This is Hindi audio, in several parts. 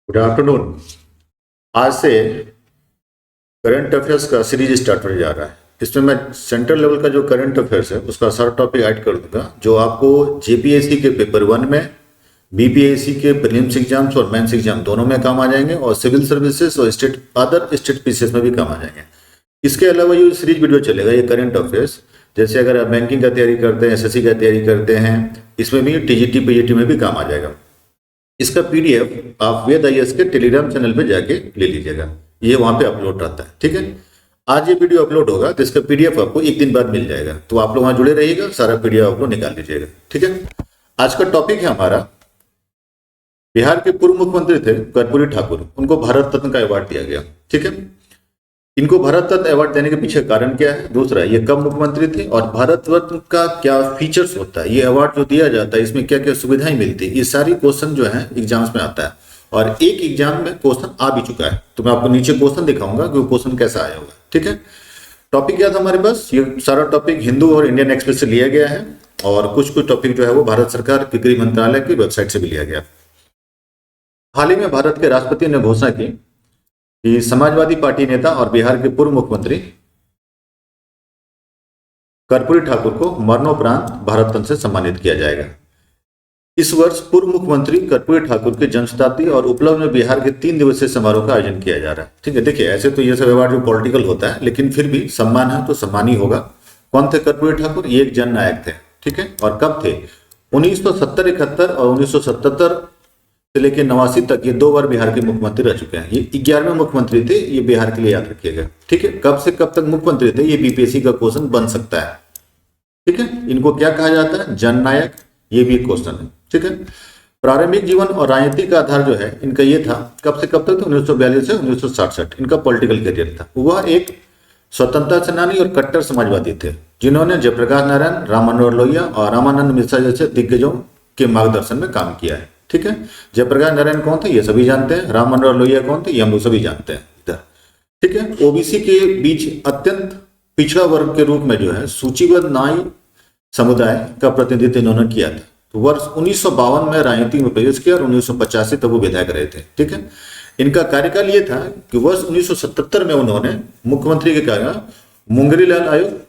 Good afternoon. आज से करंट अफेयर्स का सीरीज स्टार्ट होने जा रहा है। इसमें मैं सेंट्रल लेवल का जो करंट अफेयर्स है उसका सारा टॉपिक ऐड कर दूंगा, जो आपको जेपीएससी के पेपर 1 में, बीपीएससी के प्रीलिम्स एग्जाम्स और मेंस एग्जाम दोनों में काम आ जाएंगे, और सिविल सर्विसेज और अदर स्टेट पीसीएस में भी काम आ जाएंगे। इसके अलावा ये सीरीज वीडियो चलेगा, ये करंट अफेयर्स, जैसे अगर आप बैंकिंग का तैयारी करते हैं, एसएससी का तैयारी करते हैं, इसमें भी टीजीटी पीजीटी में भी काम आ जाएगा। इसका पीडीएफ आप वेद आईएएस के टेलीग्राम चैनल पे जाके ले लीजिएगा, ये वहां पे अपलोड रहता है। ठीक है, आज ये वीडियो अपलोड होगा तो इसका पीडीएफ आपको एक दिन बाद मिल जाएगा, तो आप लोग वहां जुड़े रहिएगा, सारा पीडीएफ आप लोग निकाल लीजिएगा। ठीक है, आज का टॉपिक है हमारा, बिहार के पूर्व मुख्यमंत्री थे कर्पूरी ठाकुर, उनको भारत रत्न का अवार्ड दिया गया। ठीक है, इनको भारत रत्न अवार्ड देने के पीछे कारण क्या है, दूसरा ये कब मुख्यमंत्री थे और भारत रत्न का क्या फीचर्स होता है, ये अवार्ड जो दिया जाता है इसमें क्या क्या सुविधाएं मिलती है, ये सारी क्वेश्चन जो है एग्जाम्स में आता है, और एक एग्जाम में क्वेश्चन आ भी चुका है, तो मैं आपको नीचे क्वेश्चन दिखाऊंगा कि वो क्वेश्चन कैसा आया होगा। ठीक है, टॉपिक क्या था हमारे पास, ये सारा टॉपिक हिंदू और इंडियन एक्सप्रेस से लिया गया है, और कुछ कुछ टॉपिक जो है वो भारत सरकार के गृह मंत्रालय की वेबसाइट से भी लिया गया। हाल ही में भारत के राष्ट्रपति ने घोषणा की कि समाजवादी पार्टी नेता और बिहार के पूर्व मुख्यमंत्री कर्पूरी ठाकुर को मरणोपरांत भारत रत्न से सम्मानित किया जाएगा। इस वर्ष पूर्व मुख्यमंत्री कर्पूरी ठाकुर की जन्मशताब्दी और उपलब्ध में बिहार के 3 दिवसीय समारोह का आयोजन किया जा रहा है। ठीक है, देखिए ऐसे तो ये सब अवार्ड जो पॉलिटिकल होता है, लेकिन फिर भी सम्मान है तो सम्मान ही होगा। कौन थे कर्पूरी ठाकुर, ये एक जननायक थे। ठीक है, और कब थे, 1970-71 और 1977 से लेकर 89 तक ये 2 बार बिहार के मुख्यमंत्री रह चुके हैं। ये 11वें मुख्यमंत्री थे, ये बिहार के लिए याद रखिएगा। ठीक है, कब से कब तक मुख्यमंत्री थे, ये बीपीएससी का क्वेश्चन बन सकता है। ठीक है, इनको क्या कहा जाता है, जननायक, ये भी क्वेश्चन है। ठीक है, प्रारंभिक जीवन और राजनीति का आधार जो है इनका ये था, कब से कब तक, 1942 से 1967 इनका पॉलिटिकल करियर था। वह एक स्वतंत्रता सेनानी और कट्टर समाजवादी थे, जिन्होंने जयप्रकाश नारायण, राम मनोहर लोहिया और रामानंद मिश्रा जैसे दिग्गजों के मार्गदर्शन में काम किया है। ठीक है, जयप्रकाश नारायण कौन थे, ये सभी जानते हैं। राम मनोहर लोहिया कौन थे, ये हम लोग सभी जानते हैं इधर। ठीक है, ओबीसी के बीच अत्यंत पिछड़ा वर्ग के रूप में जो है सूचीबद्ध नाई समुदाय का प्रतिनिधित्व इन्होंने किया था। तो वर्ष 1952 में राजनीति में प्रवेश किया और 1985 तक वो विधायक रहे थे। ठीक है, इनका कार्यकाल ये था कि वर्ष 1977 में उन्होंने मुख्यमंत्री के कारण मुंगेरीलाल आयोग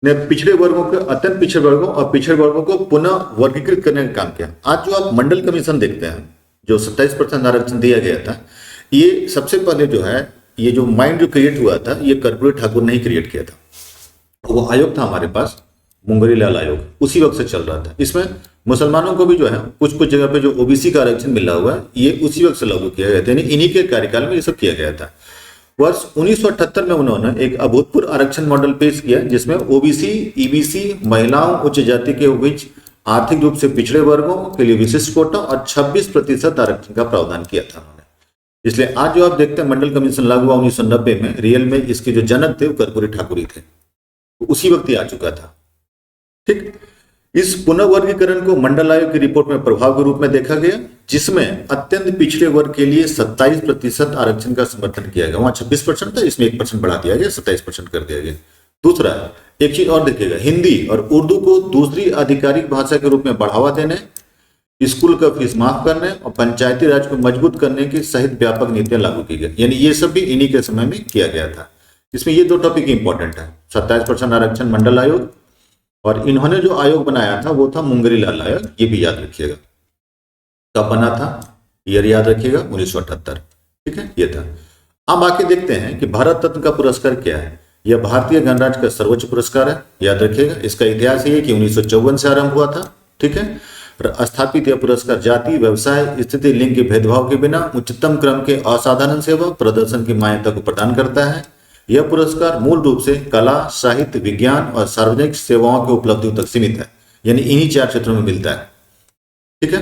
ने पिछड़े वर्गों के, अत्यंत पिछड़े वर्गों और पिछड़े वर्गों को पुनः वर्गीकृत करने का काम किया। आज जो आप मंडल कमीशन देखते हैं, जो 27% आरक्षण दिया गया था, ये सबसे पहले जो है, ये जो माइंड जो क्रिएट हुआ था, ये कर्पूरी ठाकुर ने ही क्रिएट किया था। वो आयोग था हमारे पास, मुंगेरीलाल आयोग, उसी वक्त से चल रहा था। इसमें मुसलमानों को भी जो है कुछ कुछ जगह पे जो ओबीसी का आरक्षण मिला हुआ है, ये उसी वक्त से लागू किया गया था, यानी इन्हीं के कार्यकाल में ये सब किया गया था। वर्ष 1978 में उन्होंने एक अभूतपूर्व आरक्षण मॉडल पेश किया, जिसमें ओबीसी, ईबीसी, महिलाओं, उच्च जाति के बीच आर्थिक रूप से पिछड़े वर्गों के लिए विशिष्ट कोटा और 26% आरक्षण का प्रावधान किया था उन्होंने। इसलिए आज जो आप देखते हैं मंडल कमीशन लागू हुआ 1990 में, रियल में इसके जो जनक थे वो कर्पूरी ठाकुर ही थे, तो उसी वक्त ही आ चुका था। ठीक, इस पुनर्वर्गीकरण को मंडल आयोग की रिपोर्ट में प्रभाव के रूप में देखा गया, जिसमें अत्यंत पिछड़े वर्ग के लिए 27% आरक्षण का समर्थन किया गया। वहां 26% था, इसमें 1% बढ़ा दिया गया, 27% कर दिया गया। दूसरा, एक चीज और देखिएगा, हिंदी और उर्दू को दूसरी आधिकारिक भाषा के रूप में बढ़ावा देने, स्कूल का फीस माफ करने और पंचायती राज को मजबूत करने की सहित व्यापक नीतियां लागू की गई। यानी ये सब भी इन्हीं के समय में किया गया था। इसमें ये 2 टॉपिक इंपॉर्टेंट है, 27% आरक्षण मंडल आयोग, और इन्होंने जो आयोग बनाया था वो था मुंगेरीलाल आयोग, ये भी याद रखिएगा। कब बना था, ईयर याद रखिएगा, 1978। ठीक है, ये था। अब आके देखते हैं कि भारत रत्न का पुरस्कार क्या है। यह भारतीय गणराज्य का सर्वोच्च पुरस्कार है, याद रखिएगा। इसका इतिहास ये है कि 1954 से आरंभ हुआ था। ठीक है, स्थापित यह पुरस्कार जाति, व्यवसाय, स्थिति, लिंग के भेदभाव के बिना उच्चतम क्रम के असाधारण सेवा प्रदर्शन की मान्यता को प्रदान करता है। यह पुरस्कार मूल रूप से कला, साहित्य, विज्ञान और सार्वजनिक सेवाओं की उपलब्धियों तक सीमित है, यानी इन्हीं 4 क्षेत्रों में मिलता है। ठीक है,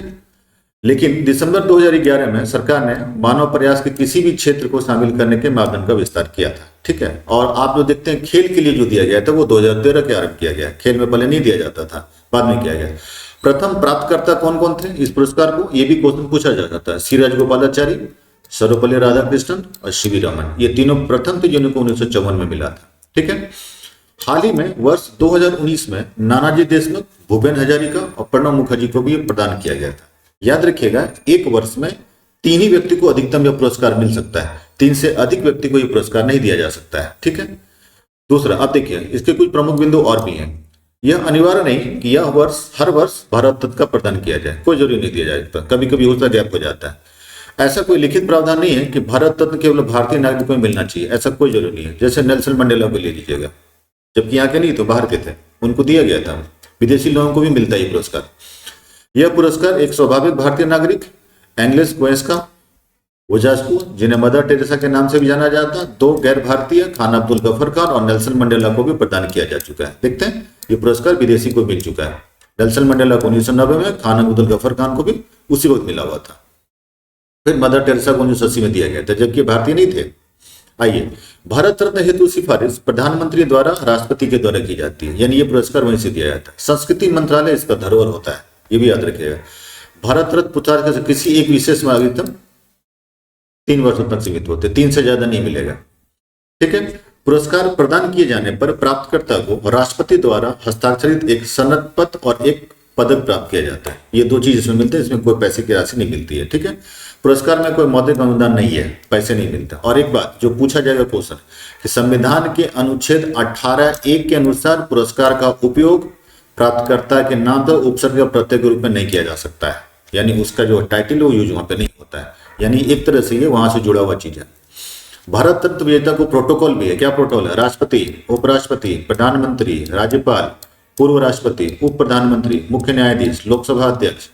लेकिन दिसंबर 2011 में सरकार ने मानव प्रयास के किसी भी क्षेत्र को शामिल करने के मापदंड का विस्तार किया था। ठीक है, और आप जो देखते हैं खेल के लिए जो दिया गया था वो 2013 के आरंभ किया गया। खेल में पहले नहीं दिया जाता था, बाद में किया गया। प्रथम प्राप्तकर्ता कौन कौन थे इस पुरस्कार को, ये भी क्वेश्चन पूछा जा सकता है। सी राजगोपालाचारी, सर्वपल्ली राधाकृष्णन और सीवी रमन, ये तीनों प्रथम थे जिनको 1954 में मिला था। ठीक है, हाल ही में वर्ष 2019 में नानाजी देशमुख, भूपेन हजारिका और प्रणब मुखर्जी को भी प्रदान किया गया था। याद रखिएगा, एक वर्ष में 3 ही व्यक्ति को अधिकतम यह पुरस्कार मिल सकता है, 3 से अधिक व्यक्ति को यह पुरस्कार नहीं दिया जा सकता है। ठीक है। दूसरा, अब देखिए इसके कुछ प्रमुख बिंदु और भी हैं। यह अनिवार्य नहीं कि यह हर वर्ष भारत रत्न का प्रदान किया जाए, कोई जरूरी नहीं दिया जाए, कभी कभी होता गैप हो जाता है। ऐसा कोई लिखित प्रावधान नहीं है कि भारत रत्न केवल भारतीय नागरिकों में मिलना चाहिए, ऐसा कोई जरूरी नहीं है। जैसे नेल्सन मंडेला को ले लीजिएगा, जबकि यहाँ के नहीं तो बाहर के थे, उनको दिया गया था। विदेशी लोगों को भी मिलता है ये पुरस्कार। यह पुरस्कार एक स्वाभाविक भारतीय नागरिक, एंग्लिस क्वेस्का ओजास्कू, जिन्हें मदर टेरेसा के नाम से भी जाना जाता, 2 गैर भारतीय खान अब्दुल गफर खान और नेल्सन मंडेला को भी प्रदान किया जा चुका है। देखते हैं, ये पुरस्कार विदेशी को मिल चुका है। नेल्सन मंडेला को 1990 में, खान अब्दुल गफर खान को भी उसी वक्त मिला हुआ था। फिर मदर टेरेसा को 1980 में दिया गया था, जबकि भारतीय नहीं थे। आइए, भारत रत्न हेतु सिफारिश प्रधानमंत्री द्वारा राष्ट्रपति के द्वारा की जाती है, यानी ये पुरस्कार वहीं से दिया जाता है। संस्कृति मंत्रालय इसका धरोहर होता है, ये भी याद रखिएगा। भारत रत्न पुरस्कार किसी एक विशेष में अधिकतम 3 वर्षों तक सीमित होते, 3 से ज्यादा नहीं मिलेगा। ठीक है। पुरस्कार प्रदान किए जाने पर प्राप्तकर्ता को राष्ट्रपति द्वारा हस्ताक्षरित एक सनद पत्र और एक पदक प्राप्त किया जाता है। ये 2 चीज इसमें मिलते हैं, इसमें कोई पैसे की राशि नहीं मिलती है। ठीक है। पुरस्कार में कोई मौद्रिक अनुदान नहीं है, पैसे नहीं मिलते। और एक बात जो पूछा जाएगा क्वेश्चन कि संविधान के अनुच्छेद 18(1) के अनुसार पुरस्कार का उपयोग प्राप्तकर्ता के नाम पर उपसर्ग या प्रत्यय के रूप में नहीं किया जा सकता है, यानी उसका जो टाइटल है वो यूज वहां पे नहीं होता है, यानी एक तरह से ये वहां से जुड़ा हुआ चीज है। भारत रत्न विजेता को प्रोटोकॉल भी है। क्या प्रोटोकॉल है? राष्ट्रपति, उपराष्ट्रपति, प्रधानमंत्री, राज्यपाल, पूर्व राष्ट्रपति, उप प्रधानमंत्री, मुख्य न्यायाधीश, लोकसभा अध्यक्ष,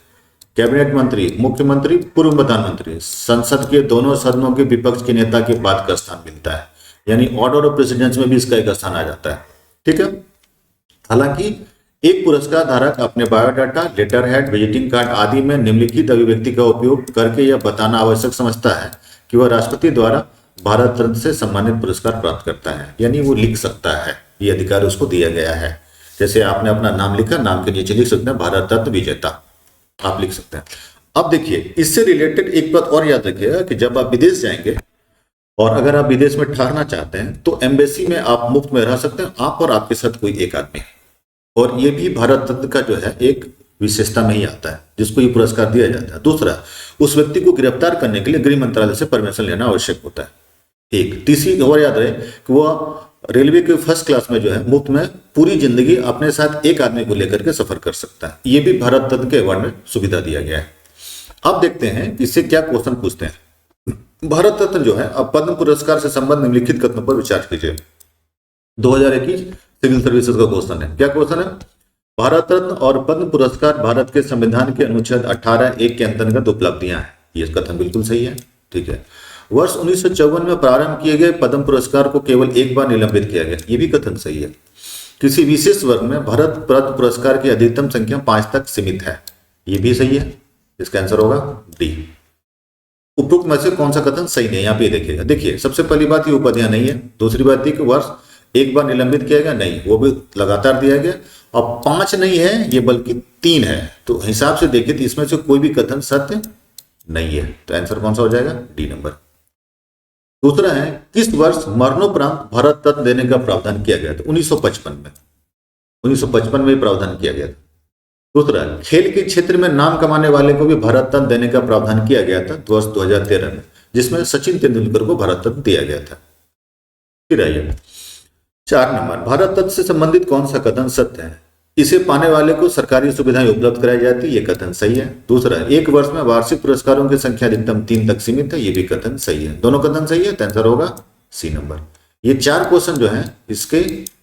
कैबिनेट मंत्री, मुख्यमंत्री, पूर्व प्रधानमंत्री, संसद के दोनों सदनों के विपक्ष के नेता के बाद का स्थान मिलता है, यानी ऑर्डर ऑफ प्रेसिडेंस में भी इसका एक स्थान आ जाता है। ठीक है। हालांकि एक पुरस्कार धारक अपने biodata, letter head, visiting card आदि में निम्नलिखित अभिव्यक्ति का उपयोग करके यह बताना आवश्यक समझता है कि वह राष्ट्रपति द्वारा भारत रत्न से सम्मानित पुरस्कार प्राप्त करता है, यानी वो लिख सकता है, ये अधिकार उसको दिया गया है। जैसे आपने अपना नाम लिखा, नाम के नीचे लिख सकते हैं भारत रत्न विजेता, आप लिख सकते हैं। अब देखिए, इससे रिलेटेड एक बात और याद रखिएगा कि जब आप विदेश जाएंगे और अगर आप विदेश में ठहरना चाहते हैं तो एम्बेसी में आप मुफ्त में रह सकते हैं, आप और आपके साथ कोई एक आदमी। और ये भी भारत रत्न का जो है एक विशेषता में ही आता है जिसको ये पुरस्कार दिया जाता है। दूसरा, उस व्यक्ति को गिरफ्तार करने के लिए गृह मंत्रालय से परमिशन लेना आवश्यक होता है। एक तीसरी और याद रहे कि वह रेलवे के फर्स्ट क्लास में जो है मुफ्त में पूरी जिंदगी अपने साथ एक आदमी को लेकर के सफर कर सकता है। ये भी भारत रत्न के अवार्ड में सुविधा दिया गया है। अब देखते हैं इससे क्या क्वेश्चन पूछते हैं। भारत रत्न जो है, अब पद्म पुरस्कार से संबंध निम्नलिखित कथनों पर विचार कीजिए। 2021 सिविल सर्विसेज का क्वेश्चन है। क्या क्वेश्चन है? भारत रत्न और पद्म पुरस्कार भारत के संविधान के अनुच्छेद 18(1) के अंतर्गत उपलब्धियां हैं। ये कथन बिल्कुल सही है। ठीक है। वर्ष 1954 में प्रारंभ किए गए पद्म पुरस्कार को केवल एक बार निलंबित किया गया। ये भी कथन सही है। किसी विशेष वर्ग में भारत रत्न पुरस्कार की अधिकतम संख्या 5 तक सीमित है। ये भी सही है। इसका आंसर होगा डी। उपरोक्त में से कौन सा कथन सही नहीं है? यहाँ पे देखिएगा। देखिए, सबसे पहली बात, ये उपाधियां नहीं है। दूसरी बात, कि वर्ष एक बार निलंबित किया गया नहीं, वो भी लगातार दिया गया। और 5 नहीं है ये, बल्कि 3 है। तो हिसाब से देखिए तो इसमें से कोई भी कथन सत्य नहीं है। तो आंसर कौन सा हो जाएगा? D number. दूसरा है, किस वर्ष मरणोपरांत भारत रत्न देने का प्रावधान किया गया था? 1955 में। 1955 में प्रावधान किया गया था। दूसरा, खेल के क्षेत्र में नाम कमाने वाले को भी भारत रत्न देने का प्रावधान किया गया था वर्ष 2013 में, जिसमें सचिन तेंदुलकर को भारत रत्न दिया गया था। फिर आइए 4 नंबर, भारत रत्न से संबंधित कौन सा कथन सत्य है? इसे पाने वाले को सरकारी सुविधाएं उपलब्ध कराई जाती है। ये कथन सही है। दूसरा, एक वर्ष में वार्षिक पुरस्कारों की संख्या अधिकतम 3 तक सीमित है। ये भी कथन सही है। दोनों कथन सही है। तो आंसर होगा सी नंबर। ये 4 क्वेश्चन जो हैं इसके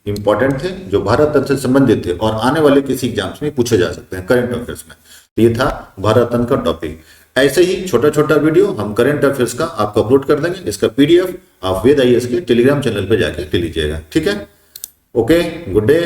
इंपॉर्टेंट थे, जो भारत रत्न से संबंधित थे और आने वाले किसी एग्जाम्स में पूछे जा सकते हैं करंट अफेयर्स में। तो ये था भारत रत्न का टॉपिक। ऐसे ही छोटा छोटा वीडियो हम करंट अफेयर्स का आपको अपलोड कर देंगे। इसका PDF आप वेद IAS के टेलीग्राम चैनल पर जाके ले लीजिएगा। ठीक है। Okay, good day.